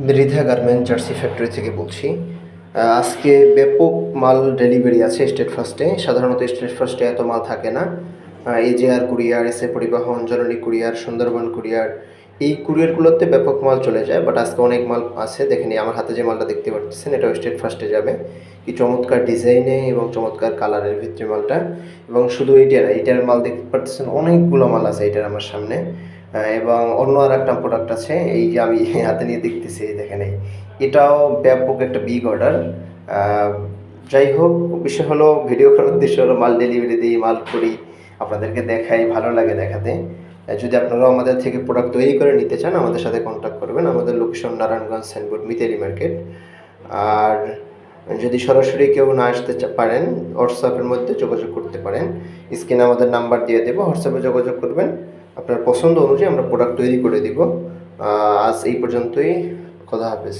Mridha garment jersey factory থেকে বলছি। আজকে ব্যাপক মাল ডেলিভারি আছে স্টেট ফার্স্টে। সাধারণত স্টেট ফার্স্টে এত মাল থাকে না। এজেআর কুরিয়ার, এসএ পরিবহন, জননী কুরিয়ার, সুন্দরবন কুরিয়ার, এই কুরিয়ারগুলোতে ব্যাপক মাল চলে যায়। বাট আজকে অনেক মাল আছে। দেখেন আমার হাতে যে মালটা দেখতে পাচ্ছেন এটাও স্টেট ফার্স্টে যাবে। কি চমৎকার ডিজাইনে এবং চমৎকার কালারের ভিতরে মালটা। এবং শুধু এইটা না, এইটার মাল দেখতে পাচ্ছেন অনেকগুলো মাল আছে এইটার আমার সামনে। এবং অন্য আরেকটা প্রোডাক্ট আছে, এই যে আমি হাতে নিয়ে দেখতেছি, এই দেখেন এটাও ব্যাপক একটা বিগ অর্ডার। যাই হোক, বিষয় হলো ভিডিও করার উদ্দেশ্য হলো মাল ডেলিভারি দিই, মাল করি, আপনাদেরকে দেখাই, ভালো লাগে দেখাতে। যদি আপনারাও আমাদের থেকে প্রোডাক্ট তৈরি করে নিতে চান আমাদের সাথে কন্ট্যাক্ট করবেন। আমাদের location Narayanganj signboard Mitali market. আর যদি সরাসরি কেউ না আসতে পারেন হোয়াটসঅ্যাপের মধ্যে যোগাযোগ করতে পারেন। স্ক্রিনে আমাদের নাম্বার দিয়ে দেবো, হোয়াটসঅ্যাপে যোগাযোগ করবেন। আপনার পছন্দ অনুযায়ী আমরা প্রোডাক্ট তৈরি করে দিব। আজ এই পর্যন্তই। খোদা হাফেজ।